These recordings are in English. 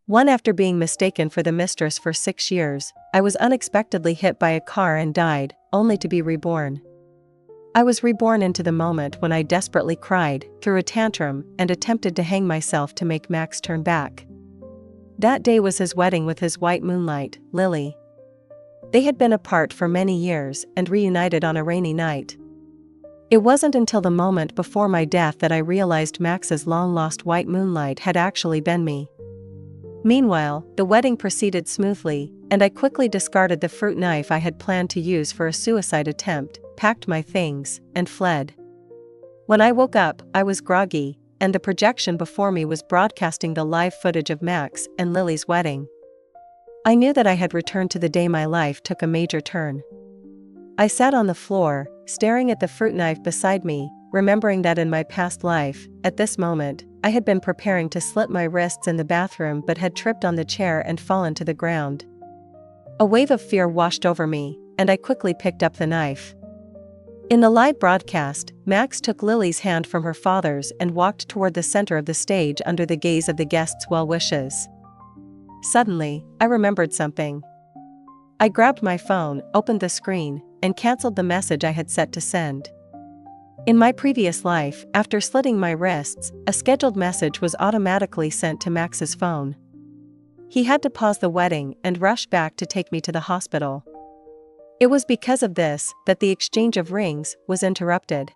One after being mistaken for the mistress for 6 years, I was unexpectedly hit by a car and died, only to be reborn. I was reborn into the moment when I desperately cried, threw a tantrum, and attempted to hang myself to make Max turn back. That day was his wedding with his white moonlight, Lily. They had been apart for many years and reunited on a rainy night. It wasn't until the moment before my death that I realized Max's long-lost white moonlight had actually been me. Meanwhile, the wedding proceeded smoothly, and I quickly discarded the fruit knife I had planned to use for a suicide attempt, packed my things, and fled. When I woke up, I was groggy, and the projection before me was broadcasting the live footage of Max and Lily's wedding. I knew that I had returned to the day my life took a major turn. I sat on the floor, staring at the fruit knife beside me, remembering that in my past life, at this moment, I had been preparing to slit my wrists in the bathroom but had tripped on the chair and fallen to the ground. A wave of fear washed over me, and I quickly picked up the knife. In the live broadcast, Max took Lily's hand from her father's and walked toward the center of the stage under the gaze of the guests' well wishes. Suddenly, I remembered something. I grabbed my phone, opened the screen, and canceled the message I had set to send. In my previous life, after slitting my wrists, a scheduled message was automatically sent to Max's phone. He had to pause the wedding and rush back to take me to the hospital. It was because of this that the exchange of rings was interrupted.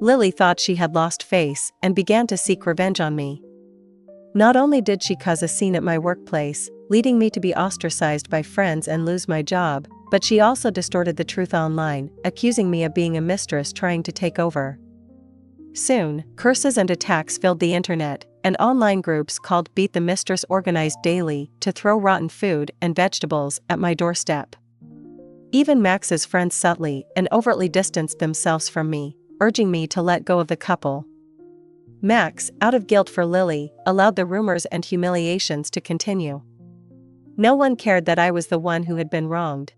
Lily thought she had lost face and began to seek revenge on me. Not only did she cause a scene at my workplace, leading me to be ostracized by friends and lose my job, but she also distorted the truth online, accusing me of being a mistress trying to take over. Soon, curses and attacks filled the internet, and online groups called Beat the Mistress organized daily to throw rotten food and vegetables at my doorstep. Even Max's friends subtly and overtly distanced themselves from me, urging me to let go of the couple. Max, out of guilt for Lily, allowed the rumors and humiliations to continue. No one cared that I was the one who had been wronged.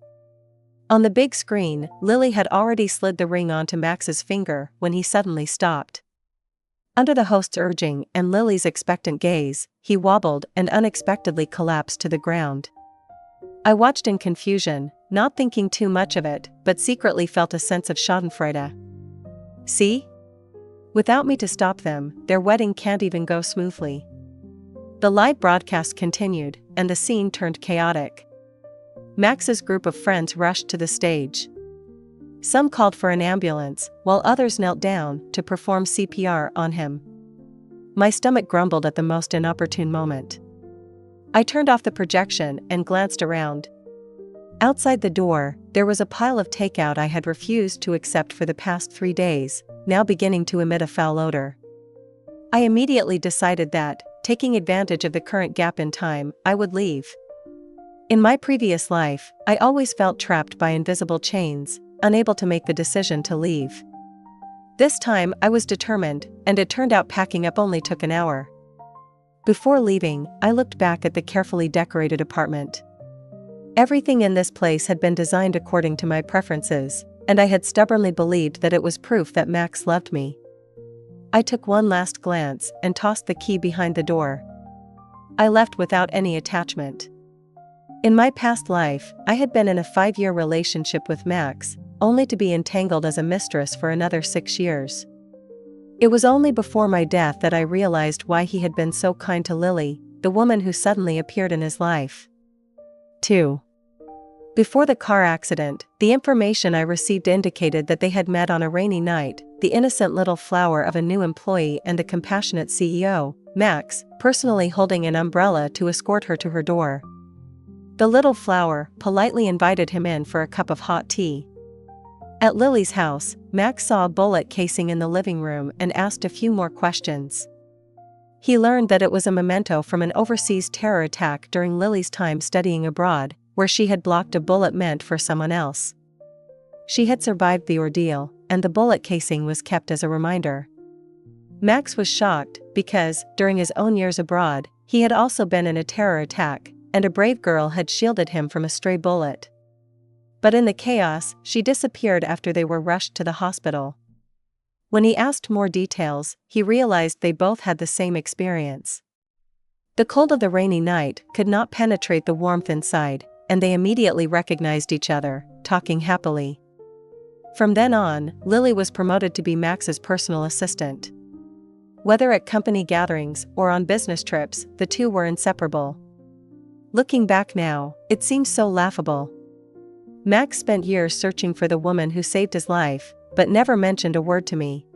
On the big screen, Lily had already slid the ring onto Max's finger when he suddenly stopped. Under the host's urging and Lily's expectant gaze, he wobbled and unexpectedly collapsed to the ground. I watched in confusion, not thinking too much of it, but secretly felt a sense of schadenfreude. See? Without me to stop them, their wedding can't even go smoothly. The live broadcast continued, and the scene turned chaotic. Max's group of friends rushed to the stage. Some called for an ambulance, while others knelt down to perform CPR on him. My stomach grumbled at the most inopportune moment. I turned off the projection and glanced around. Outside the door, there was a pile of takeout I had refused to accept for the past 3 days, now beginning to emit a foul odor. I immediately decided that, taking advantage of the current gap in time, I would leave. In my previous life, I always felt trapped by invisible chains, unable to make the decision to leave. This time I was determined, and it turned out packing up only took an hour. Before leaving, I looked back at the carefully decorated apartment. Everything in this place had been designed according to my preferences, and I had stubbornly believed that it was proof that Max loved me. I took one last glance and tossed the key behind the door. I left without any attachment. In my past life, I had been in a 5-year relationship with Max, only to be entangled as a mistress for another 6 years. It was only before my death that I realized why he had been so kind to Lily, the woman who suddenly appeared in his life. 2. Before the car accident, the information I received indicated that they had met on a rainy night, the innocent little flower of a new employee and the compassionate CEO, Max, personally holding an umbrella to escort her to her door. The little flower politely invited him in for a cup of hot tea. At Lily's house, Max saw a bullet casing in the living room and asked a few more questions. He learned that it was a memento from an overseas terror attack during Lily's time studying abroad, where she had blocked a bullet meant for someone else. She had survived the ordeal, and the bullet casing was kept as a reminder. Max was shocked because, during his own years abroad, he had also been in a terror attack, and a brave girl had shielded him from a stray bullet. But in the chaos, she disappeared after they were rushed to the hospital. When he asked more details, he realized they both had the same experience. The cold of the rainy night could not penetrate the warmth inside, and they immediately recognized each other, talking happily. From then on, Lily was promoted to be Max's personal assistant. Whether at company gatherings or on business trips, the two were inseparable. Looking back now, it seems so laughable. Max spent years searching for the woman who saved his life, but never mentioned a word to me.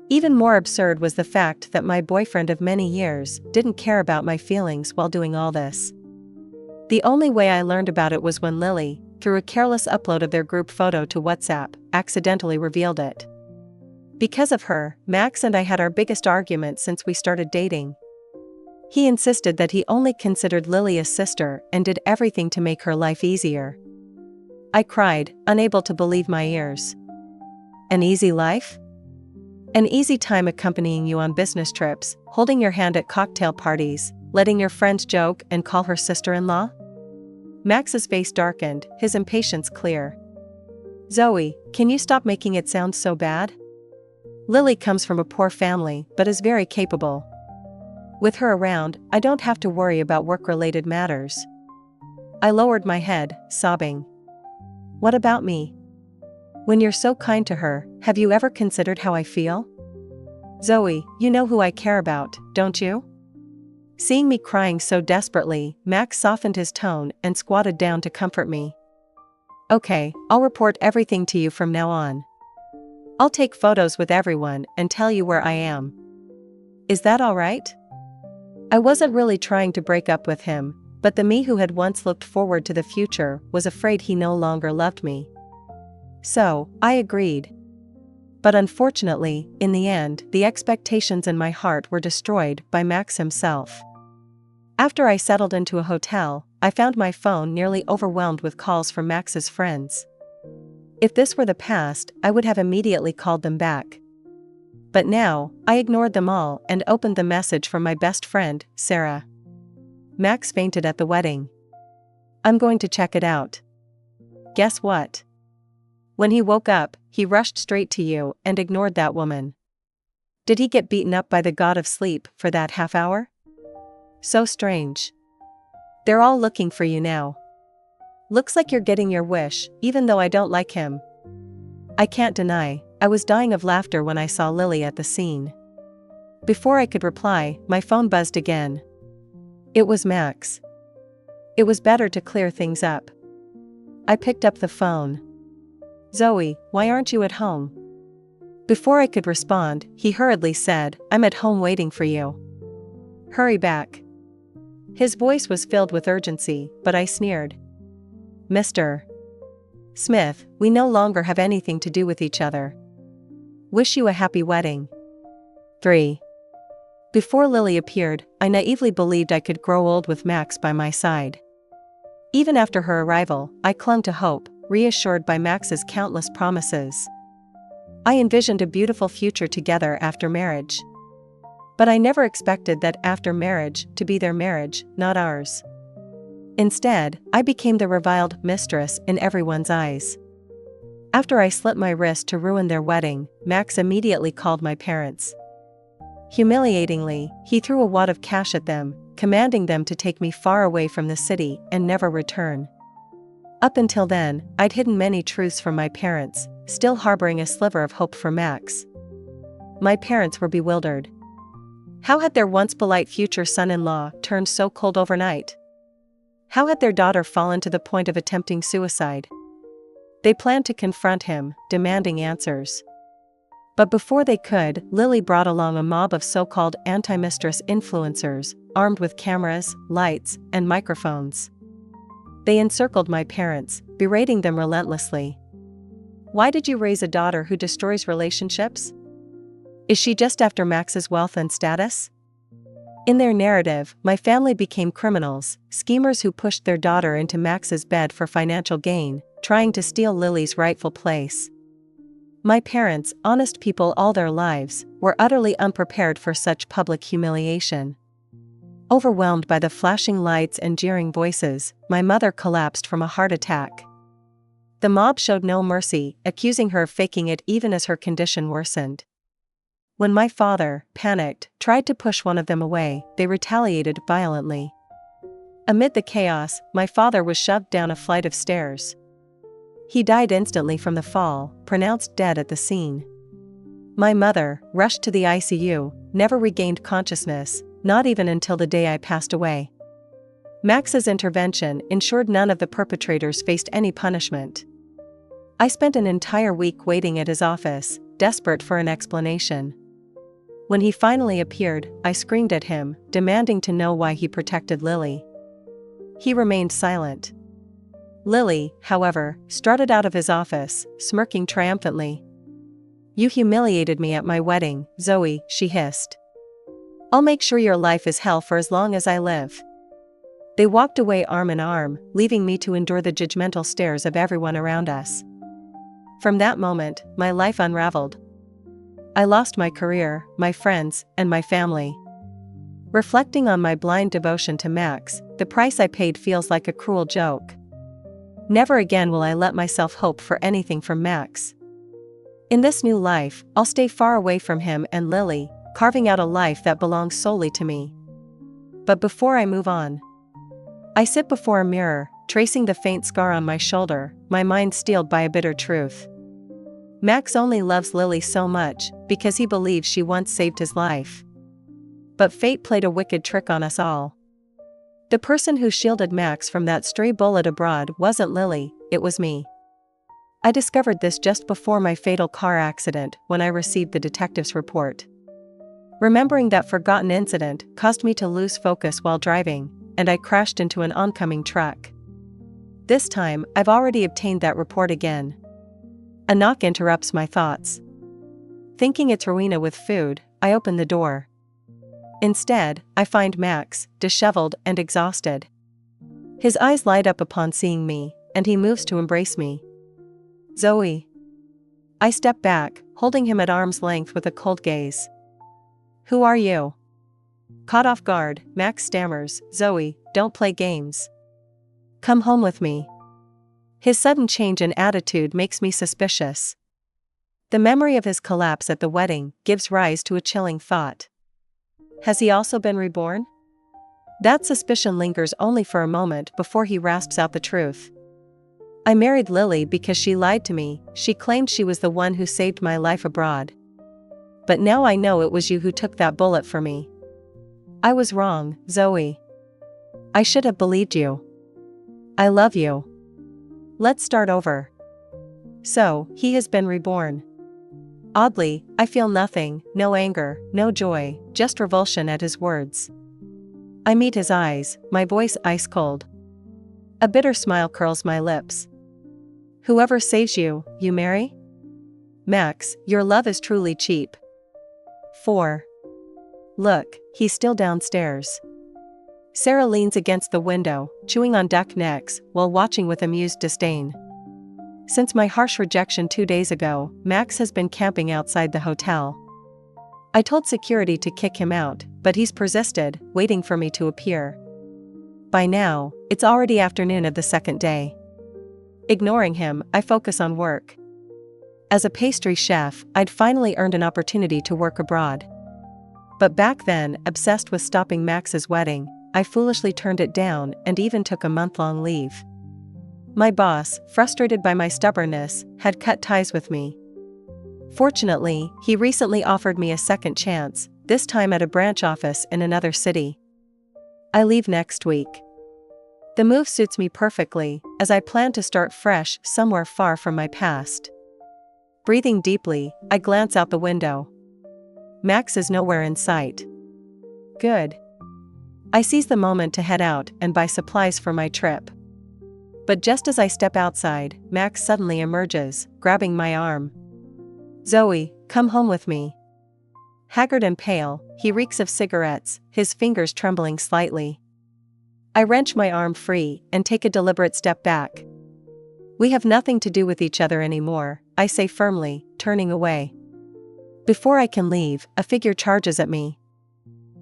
Even more absurd was the fact that my boyfriend of many years didn't care about my feelings while doing all this. The only way I learned about it was when Lily, through a careless upload of their group photo to WhatsApp, accidentally revealed it. Because of her, Max and I had our biggest argument since we started dating. He insisted that he only considered Lily a sister and did everything to make her life easier. I cried, unable to believe my ears. An easy life? An easy time accompanying you on business trips, holding your hand at cocktail parties, letting your friends joke and call her sister-in-law? Max's face darkened, his impatience clear. Zoe, can you stop making it sound so bad? Lily comes from a poor family but is very capable. With her around, I don't have to worry about work-related matters. I lowered my head, sobbing. What about me? When you're so kind to her, have you ever considered how I feel? Zoe, you know who I care about, don't you? Seeing me crying so desperately, Max softened his tone and squatted down to comfort me. Okay, I'll report everything to you from now on. I'll take photos with everyone and tell you where I am. Is that all right? I wasn't really trying to break up with him, but the me who had once looked forward to the future was afraid he no longer loved me. So, I agreed. But unfortunately, in the end, the expectations in my heart were destroyed by Max himself. After I settled into a hotel, I found my phone nearly overwhelmed with calls from Max's friends. If this were the past, I would have immediately called them back. But now, I ignored them all and opened the message from my best friend, Sarah. Max fainted at the wedding. I'm going to check it out. Guess what? When he woke up, he rushed straight to you and ignored that woman. Did he get beaten up by the god of sleep for that half hour? So strange. They're all looking for you now. Looks like you're getting your wish, even though I don't like him. I can't deny, I was dying of laughter when I saw Lily at the scene. Before I could reply, my phone buzzed again. It was Max. It was better to clear things up. I picked up the phone. Zoe, why aren't you at home? Before I could respond, he hurriedly said, I'm at home waiting for you. Hurry back. His voice was filled with urgency, but I sneered. Mr. Smith, we no longer have anything to do with each other. Wish you a happy wedding. 3. Before Lily appeared, I naively believed I could grow old with Max by my side. Even after her arrival, I clung to hope, reassured by Max's countless promises. I envisioned a beautiful future together after marriage. But I never expected that after marriage to be their marriage, not ours. Instead, I became the reviled mistress in everyone's eyes. After I slit my wrist to ruin their wedding, Max immediately called my parents. Humiliatingly, he threw a wad of cash at them, commanding them to take me far away from the city and never return. Up until then, I'd hidden many truths from my parents, still harboring a sliver of hope for Max. My parents were bewildered. How had their once polite future son-in-law turned so cold overnight? How had their daughter fallen to the point of attempting suicide? They planned to confront him, demanding answers. But before they could, Lily brought along a mob of so-called anti-mistress influencers, armed with cameras, lights, and microphones. They encircled my parents, berating them relentlessly. Why did you raise a daughter who destroys relationships? Is she just after Max's wealth and status? In their narrative, my family became criminals, schemers who pushed their daughter into Max's bed for financial gain, trying to steal Lily's rightful place. My parents, honest people all their lives, were utterly unprepared for such public humiliation. Overwhelmed by the flashing lights and jeering voices, my mother collapsed from a heart attack. The mob showed no mercy, accusing her of faking it even as her condition worsened. When my father, panicked, tried to push one of them away, they retaliated violently. Amid the chaos, my father was shoved down a flight of stairs. He died instantly from the fall, pronounced dead at the scene. My mother, rushed to the ICU, never regained consciousness, not even until the day I passed away. Max's intervention ensured none of the perpetrators faced any punishment. I spent an entire week waiting at his office, desperate for an explanation. When he finally appeared, I screamed at him, demanding to know why he protected Lily. He remained silent. Lily, however, strutted out of his office, smirking triumphantly. "You humiliated me at my wedding, Zoe," she hissed. "I'll make sure your life is hell for as long as I live." They walked away arm in arm, leaving me to endure the judgmental stares of everyone around us. From that moment, my life unraveled. I lost my career, my friends, and my family. Reflecting on my blind devotion to Max, the price I paid feels like a cruel joke. Never again will I let myself hope for anything from Max. In this new life, I'll stay far away from him and Lily, carving out a life that belongs solely to me. But before I move on, I sit before a mirror, tracing the faint scar on my shoulder, my mind steeled by a bitter truth. Max only loves Lily so much because he believes she once saved his life. But fate played a wicked trick on us all. The person who shielded Max from that stray bullet abroad wasn't Lily, it was me. I discovered this just before my fatal car accident when I received the detective's report. Remembering that forgotten incident caused me to lose focus while driving, and I crashed into an oncoming truck. This time, I've already obtained that report again. A knock interrupts my thoughts. Thinking it's Rowena with food, I open the door. Instead, I find Max, disheveled and exhausted. His eyes light up upon seeing me, and he moves to embrace me. "Zoe." I step back, holding him at arm's length with a cold gaze. "Who are you?" Caught off guard, Max stammers, "Zoe, don't play games. Come home with me." His sudden change in attitude makes me suspicious. The memory of his collapse at the wedding gives rise to a chilling thought. Has he also been reborn? That suspicion lingers only for a moment before he rasps out the truth. "I married Lily because she lied to me. She claimed she was the one who saved my life abroad. But now I know it was you who took that bullet for me. I was wrong, Zoe. I should have believed you. I love you. Let's start over." So, he has been reborn. Oddly, I feel nothing, no anger, no joy, just revulsion at his words. I meet his eyes, my voice ice cold. A bitter smile curls my lips. "Whoever saves you, you marry? Max, your love is truly cheap." 4. Look, he's still downstairs. Sarah leans against the window, chewing on duck necks, while watching with amused disdain. Since my harsh rejection 2 days ago, Max has been camping outside the hotel. I told security to kick him out, but he's persisted, waiting for me to appear. By now, it's already afternoon of the second day. Ignoring him, I focus on work. As a pastry chef, I'd finally earned an opportunity to work abroad. But back then, obsessed with stopping Max's wedding, I foolishly turned it down and even took a month-long leave. My boss, frustrated by my stubbornness, had cut ties with me. Fortunately, he recently offered me a second chance, this time at a branch office in another city. I leave next week. The move suits me perfectly, as I plan to start fresh somewhere far from my past. Breathing deeply, I glance out the window. Max is nowhere in sight. Good. I seize the moment to head out and buy supplies for my trip. But just as I step outside, Max suddenly emerges, grabbing my arm. "Zoe, come home with me." Haggard and pale, he reeks of cigarettes, his fingers trembling slightly. I wrench my arm free and take a deliberate step back. "We have nothing to do with each other anymore," I say firmly, turning away. Before I can leave, a figure charges at me.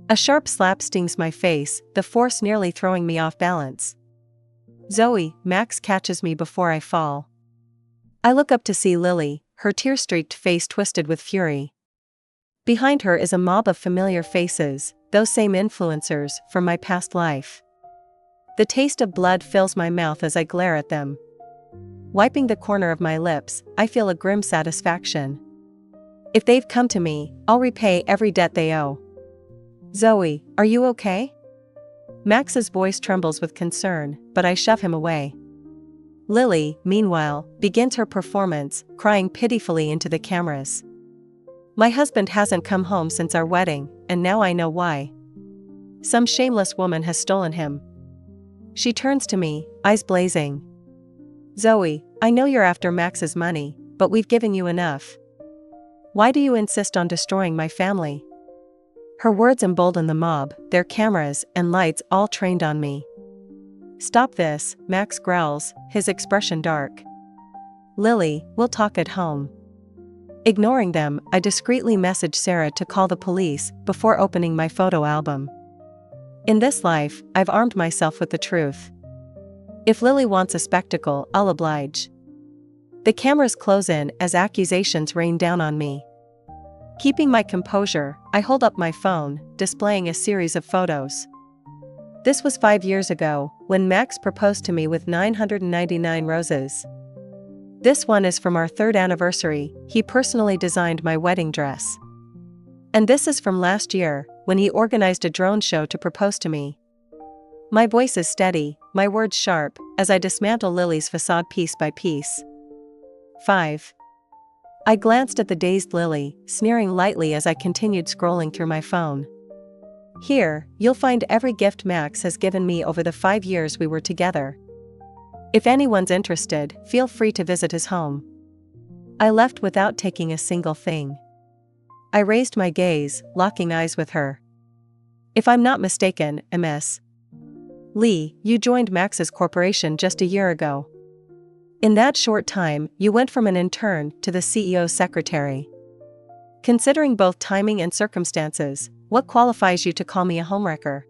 A sharp slap stings my face, the force nearly throwing me off balance. "Zoe," Max catches me before I fall. I look up to see Lily, her tear-streaked face twisted with fury. Behind her is a mob of familiar faces, those same influencers from my past life. The taste of blood fills my mouth as I glare at them. Wiping the corner of my lips, I feel a grim satisfaction. If they've come to me, I'll repay every debt they owe. Zoe, are you okay? Max's voice trembles with concern, but I shove him away. Lily, meanwhile, begins her performance, crying pitifully into the cameras. My husband hasn't come home since our wedding, and now I know why. Some shameless woman has stolen him. She turns to me, eyes blazing. Zoe, I know you're after Max's money, but we've given you enough. Why do you insist on destroying my family? Her words embolden the mob, their cameras and lights all trained on me. Stop this, Max growls, his expression dark. Lily, we'll talk at home. Ignoring them, I discreetly message Sarah to call the police before opening my photo album. In this life, I've armed myself with the truth. If Lily wants a spectacle, I'll oblige. The cameras close in as accusations rain down on me. Keeping my composure, I hold up my phone, displaying a series of photos. This was 5 years ago, when Max proposed to me with 999 roses. This one is from our 3rd anniversary, he personally designed my wedding dress. And this is from last year, when he organized a drone show to propose to me. My voice is steady, my words sharp, as I dismantle Lily's facade piece by piece. 5. I glanced at the dazed Lily, sneering lightly as I continued scrolling through my phone. Here, you'll find every gift Max has given me over the 5 years we were together. If anyone's interested, feel free to visit his home. I left without taking a single thing. I raised my gaze, locking eyes with her. If I'm not mistaken, Ms. Lee, you joined Max's corporation just a year ago. In that short time, you went from an intern to the CEO's secretary. Considering both timing and circumstances, what qualifies you to call me a homewrecker?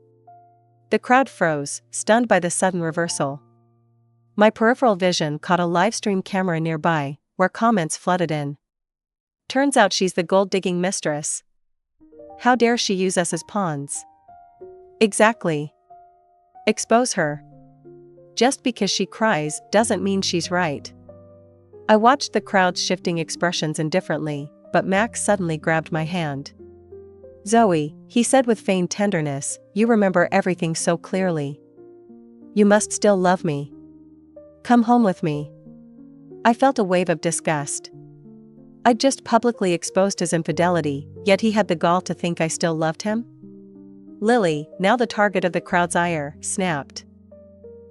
The crowd froze, stunned by the sudden reversal. My peripheral vision caught a live-stream camera nearby, where comments flooded in. Turns out she's the gold-digging mistress. How dare she use us as pawns? Exactly. Expose her. Just because she cries doesn't mean she's right. I watched the crowd's shifting expressions indifferently, but Max suddenly grabbed my hand. Zoe, he said with feigned tenderness, you remember everything so clearly. You must still love me. Come home with me. I felt a wave of disgust. I'd just publicly exposed his infidelity, yet he had the gall to think I still loved him? Lily, now the target of the crowd's ire, snapped.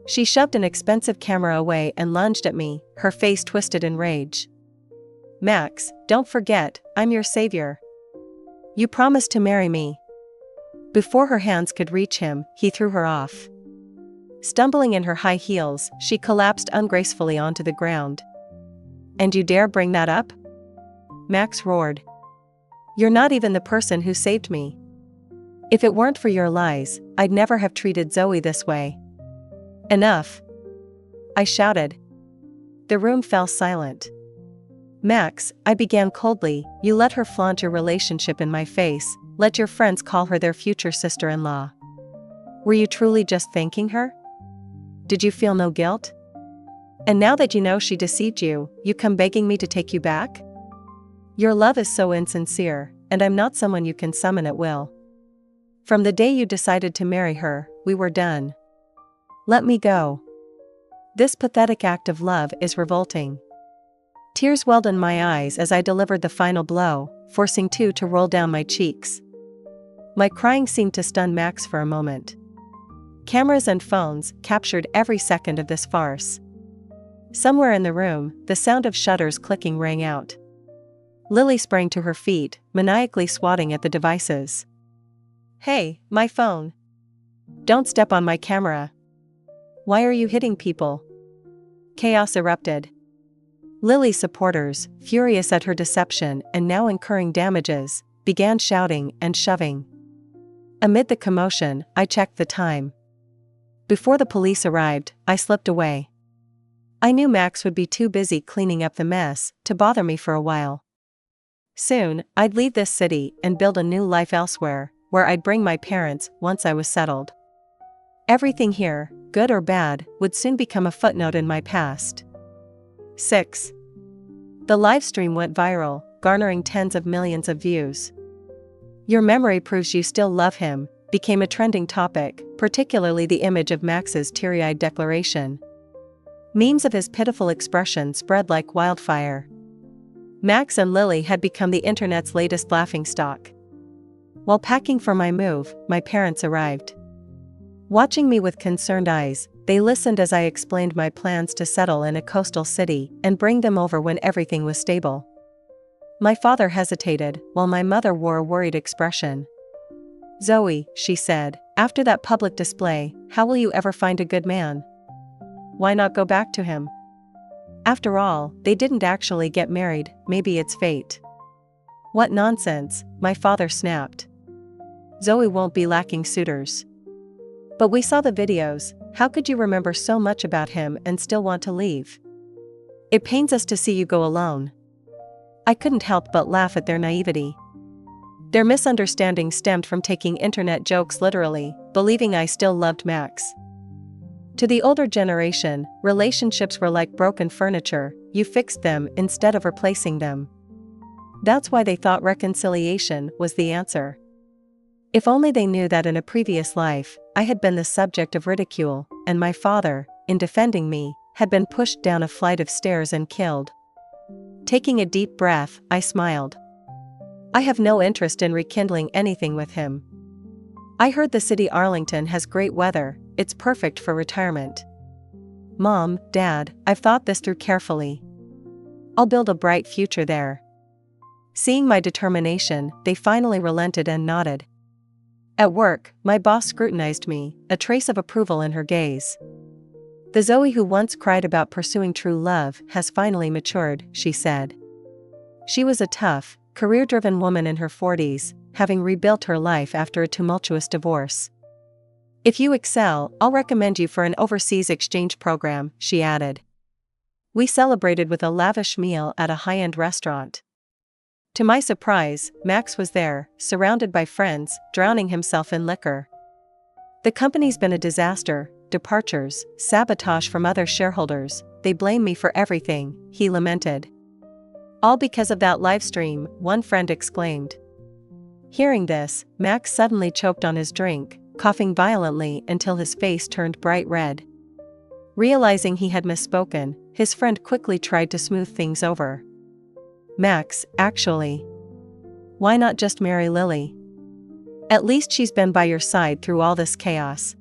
She shoved an expensive camera away and lunged at me, her face twisted in rage. Max, don't forget, I'm your savior. You promised to marry me. Before her hands could reach him, he threw her off. Stumbling in her high heels, she collapsed ungracefully onto the ground. And you dare bring that up? Max roared. You're not even the person who saved me. If it weren't for your lies, I'd never have treated Zoe this way. Enough! I shouted. The room fell silent. Max, I began coldly, you let her flaunt your relationship in my face, let your friends call her their future sister-in-law. Were you truly just thanking her? Did you feel no guilt? And now that you know she deceived you, you come begging me to take you back? Your love is so insincere, and I'm not someone you can summon at will. From the day you decided to marry her, we were done. Let me go. This pathetic act of love is revolting. Tears welled in my eyes as I delivered the final blow, forcing two to roll down my cheeks. My crying seemed to stun Max for a moment. Cameras and phones captured every second of this farce. Somewhere in the room, the sound of shutters clicking rang out. Lily sprang to her feet, maniacally swatting at the devices. Hey, my phone. Don't step on my camera. Why are you hitting people? Chaos erupted. Lily's supporters, furious at her deception and now incurring damages, began shouting and shoving. Amid the commotion, I checked the time. Before the police arrived, I slipped away. I knew Max would be too busy cleaning up the mess to bother me for a while. Soon, I'd leave this city and build a new life elsewhere, where I'd bring my parents once I was settled. Everything here, good or bad, would soon become a footnote in my past. 6. The livestream went viral, garnering tens of millions of views. "Your memory proves you still love him" became a trending topic, particularly the image of Max's teary-eyed declaration. Memes of his pitiful expression spread like wildfire. Max and Lily had become the internet's latest laughingstock. While packing for my move, my parents arrived. Watching me with concerned eyes, they listened as I explained my plans to settle in a coastal city and bring them over when everything was stable. My father hesitated, while my mother wore a worried expression. "Zoe," she said, "after that public display, how will you ever find a good man? Why not go back to him? After all, they didn't actually get married, maybe it's fate." "What nonsense," my father snapped. "Zoe won't be lacking suitors." "But we saw the videos, how could you remember so much about him and still want to leave? It pains us to see you go alone." I couldn't help but laugh at their naivety. Their misunderstanding stemmed from taking internet jokes literally, believing I still loved Max. To the older generation, relationships were like broken furniture, you fixed them instead of replacing them. That's why they thought reconciliation was the answer. If only they knew that in a previous life, I had been the subject of ridicule, and my father, in defending me, had been pushed down a flight of stairs and killed. Taking a deep breath, I smiled. I have no interest in rekindling anything with him. I heard the city Arlington has great weather, it's perfect for retirement. Mom, Dad, I've thought this through carefully. I'll build a bright future there. Seeing my determination, they finally relented and nodded. At work, my boss scrutinized me, a trace of approval in her gaze. "The Zoe who once cried about pursuing true love has finally matured," she said. She was a tough, career-driven woman in her 40s, having rebuilt her life after a tumultuous divorce. "If you excel, I'll recommend you for an overseas exchange program," she added. We celebrated with a lavish meal at a high-end restaurant. To my surprise, Max was there, surrounded by friends, drowning himself in liquor. "The company's been a disaster, departures, sabotage from other shareholders, they blame me for everything," he lamented. "All because of that live stream," one friend exclaimed. Hearing this, Max suddenly choked on his drink, coughing violently until his face turned bright red. Realizing he had misspoken, his friend quickly tried to smooth things over. "Max, actually, why not just marry Lily? At least she's been by your side through all this chaos.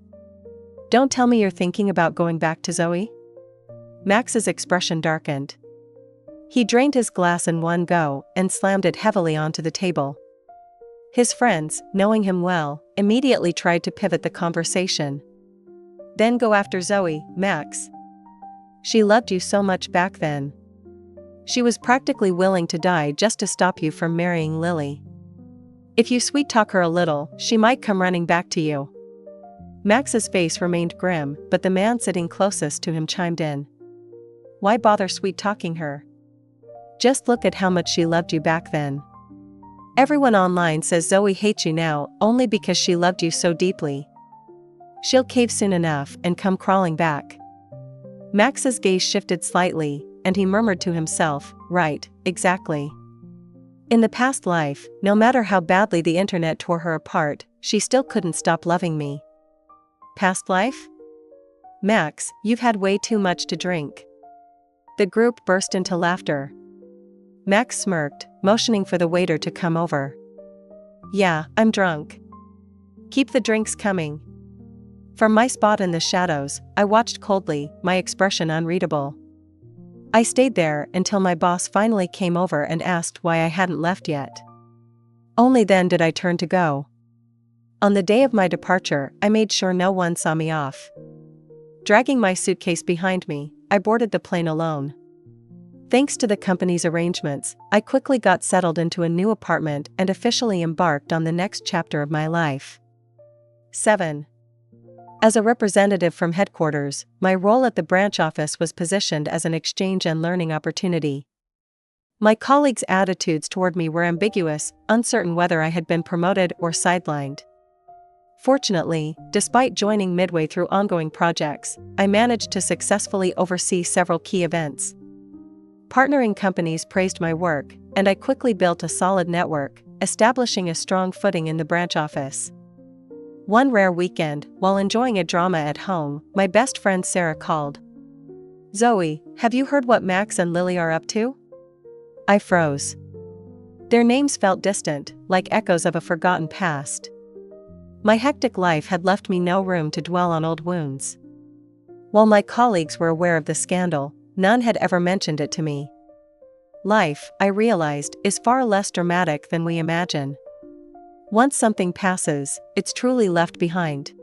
Don't tell me you're thinking about going back to Zoe?" Max's expression darkened. He drained his glass in one go and slammed it heavily onto the table. His friends, knowing him well, immediately tried to pivot the conversation. "Then go after Zoe, Max. She loved you so much back then. She was practically willing to die just to stop you from marrying Lily. If you sweet-talk her a little, she might come running back to you." Max's face remained grim, but the man sitting closest to him chimed in. "Why bother sweet-talking her? Just look at how much she loved you back then. Everyone online says Zoe hates you now only because she loved you so deeply. She'll cave soon enough and come crawling back." Max's gaze shifted slightly, and he murmured to himself, "Right, exactly. In the past life, no matter how badly the internet tore her apart, she still couldn't stop loving me." Past life? "Max, you've had way too much to drink." The group burst into laughter. Max smirked, motioning for the waiter to come over. "Yeah, I'm drunk. Keep the drinks coming." From my spot in the shadows, I watched coldly, my expression unreadable. I stayed there until my boss finally came over and asked why I hadn't left yet. Only then did I turn to go. On the day of my departure, I made sure no one saw me off. Dragging my suitcase behind me, I boarded the plane alone. Thanks to the company's arrangements, I quickly got settled into a new apartment and officially embarked on the next chapter of my life. 7. As a representative from headquarters, my role at the branch office was positioned as an exchange and learning opportunity. My colleagues' attitudes toward me were ambiguous, uncertain whether I had been promoted or sidelined. Fortunately, despite joining midway through ongoing projects, I managed to successfully oversee several key events. Partnering companies praised my work, and I quickly built a solid network, establishing a strong footing in the branch office. One rare weekend, while enjoying a drama at home, my best friend Sarah called. "Zoe, have you heard what Max and Lily are up to?" I froze. Their names felt distant, like echoes of a forgotten past. My hectic life had left me no room to dwell on old wounds. While my colleagues were aware of the scandal, none had ever mentioned it to me. Life, I realized, is far less dramatic than we imagine. Once something passes, it's truly left behind.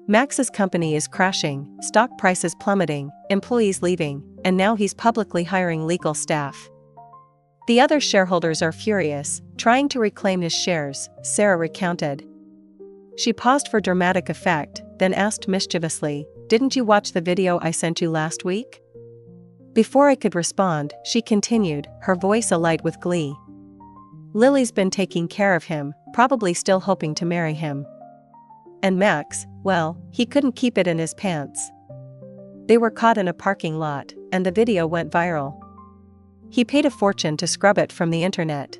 Max's company is crashing, stock prices plummeting, employees leaving, and now he's publicly hiring legal staff. The other shareholders are furious, trying to reclaim his shares, Sarah recounted. She paused for dramatic effect, then asked mischievously, "Didn't you watch the video I sent you last week?" Before I could respond, she continued, her voice alight with glee. "Lily's been taking care of him, probably still hoping to marry him. And Max, well, he couldn't keep it in his pants. They were caught in a parking lot, and the video went viral. He paid a fortune to scrub it from the internet."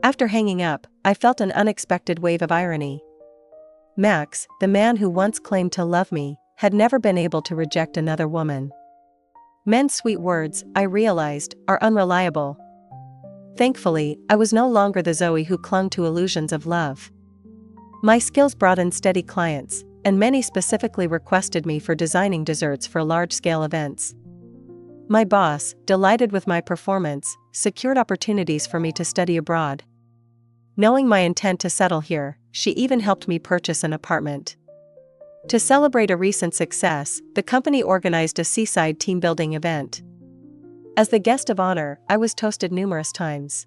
After hanging up, I felt an unexpected wave of irony. Max, the man who once claimed to love me, had never been able to reject another woman. Men's sweet words, I realized, are unreliable. Thankfully, I was no longer the Zoe who clung to illusions of love. My skills brought in steady clients, and many specifically requested me for designing desserts for large-scale events. My boss, delighted with my performance, secured opportunities for me to study abroad. Knowing my intent to settle here, she even helped me purchase an apartment. To celebrate a recent success, the company organized a seaside team-building event. As the guest of honor, I was toasted numerous times.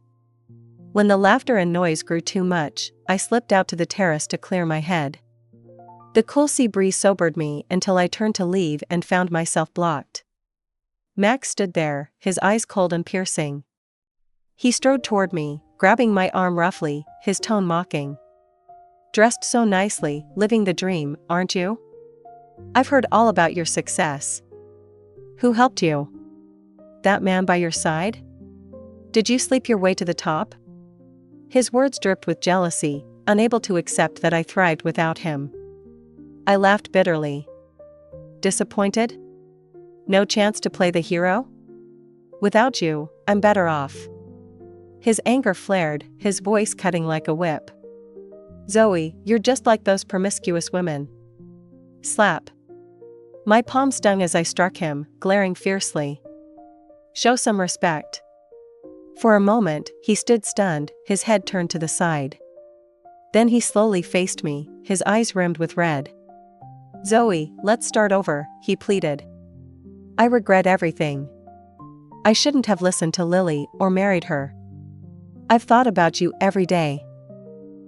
When the laughter and noise grew too much, I slipped out to the terrace to clear my head. The cool sea breeze sobered me until I turned to leave and found myself blocked. Max stood there, his eyes cold and piercing. He strode toward me, grabbing my arm roughly, his tone mocking. "Dressed so nicely, living the dream, aren't you? I've heard all about your success. Who helped you? That man by your side? Did you sleep your way to the top?" His words dripped with jealousy, unable to accept that I thrived without him. I laughed bitterly. Disappointed? No chance to play the hero? Without you, I'm better off. His anger flared, his voice cutting like a whip. "Zoe, you're just like those promiscuous women." Slap. My palm stung as I struck him, glaring fiercely. "Show some respect." For a moment, he stood stunned, his head turned to the side. Then he slowly faced me, his eyes rimmed with red. "Zoe, let's start over," he pleaded. "I regret everything. I shouldn't have listened to Lily or married her. I've thought about you every day.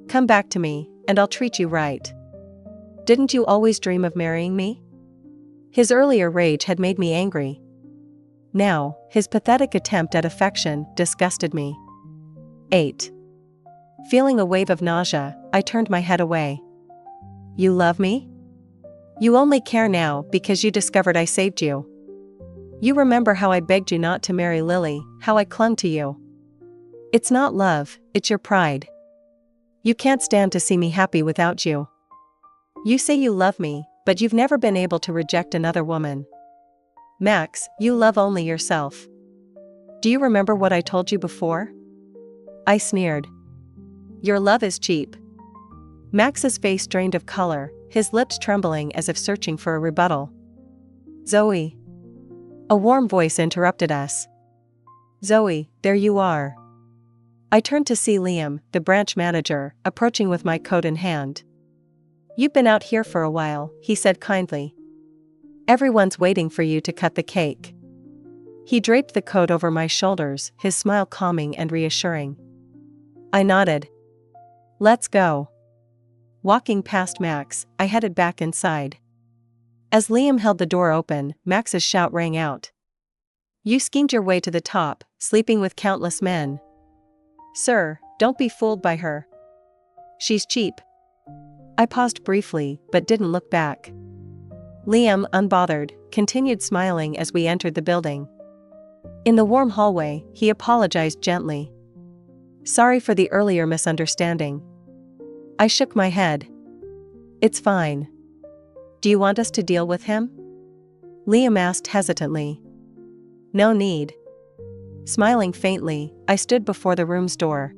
Come back to me, and I'll treat you right. Didn't you always dream of marrying me?" His earlier rage had made me angry. Now, his pathetic attempt at affection disgusted me. 8. Feeling a wave of nausea, I turned my head away. "You love me? You only care now because you discovered I saved you. You remember how I begged you not to marry Lily, how I clung to you. It's not love, it's your pride. You can't stand to see me happy without you. You say you love me, but you've never been able to reject another woman. Max, you love only yourself. Do you remember what I told you before?" I sneered. "Your love is cheap." Max's face drained of color, his lips trembling as if searching for a rebuttal. "Zoe." A warm voice interrupted us. "Zoe, there you are." I turned to see Liam, the branch manager, approaching with my coat in hand. "You've been out here for a while," he said kindly. "Everyone's waiting for you to cut the cake." He draped the coat over my shoulders, his smile calming and reassuring. I nodded. "Let's go." Walking past Max, I headed back inside. As Liam held the door open, Max's shout rang out. You schemed your way to the top, sleeping with countless men. Sir, don't be fooled by her. She's cheap. I paused briefly, but didn't look back. Liam, unbothered, continued smiling as we entered the building. In the warm hallway, he apologized gently. Sorry for the earlier misunderstanding. I shook my head. It's fine. Do you want us to deal with him? Liam asked hesitantly. No need. Smiling faintly, I stood before the room's door.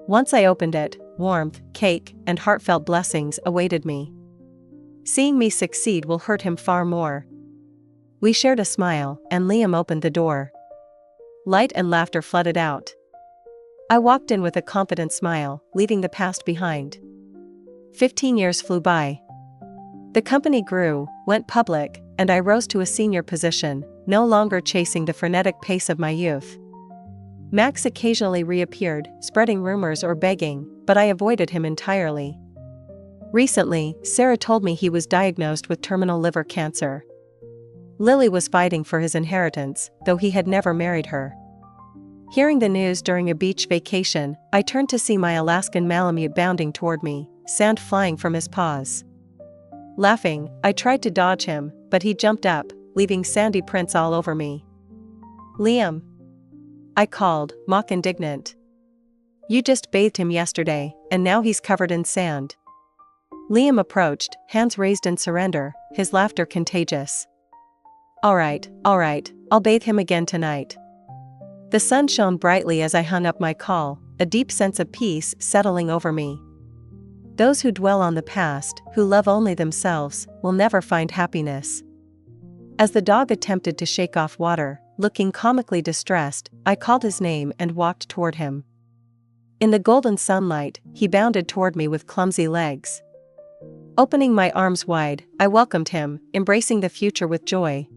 Once I opened it, warmth, cake, and heartfelt blessings awaited me. Seeing me succeed will hurt him far more. We shared a smile, and Liam opened the door. Light and laughter flooded out. I walked in with a confident smile, leaving the past behind. 15 years flew by. The company grew, went public, and I rose to a senior position, no longer chasing the frenetic pace of my youth. Max occasionally reappeared, spreading rumors or begging, but I avoided him entirely. Recently, Sarah told me he was diagnosed with terminal liver cancer. Lily was fighting for his inheritance, though he had never married her. Hearing the news during a beach vacation, I turned to see my Alaskan Malamute bounding toward me, sand flying from his paws. Laughing, I tried to dodge him, but he jumped up, leaving sandy prints all over me. Liam, I called, mock indignant. You just bathed him yesterday, and now he's covered in sand. Liam approached, hands raised in surrender, his laughter contagious. All right, I'll bathe him again tonight. The sun shone brightly as I hung up my call, a deep sense of peace settling over me. Those who dwell on the past, who love only themselves, will never find happiness. As the dog attempted to shake off water, looking comically distressed, I called his name and walked toward him. In the golden sunlight, he bounded toward me with clumsy legs. Opening my arms wide, I welcomed him, embracing the future with joy,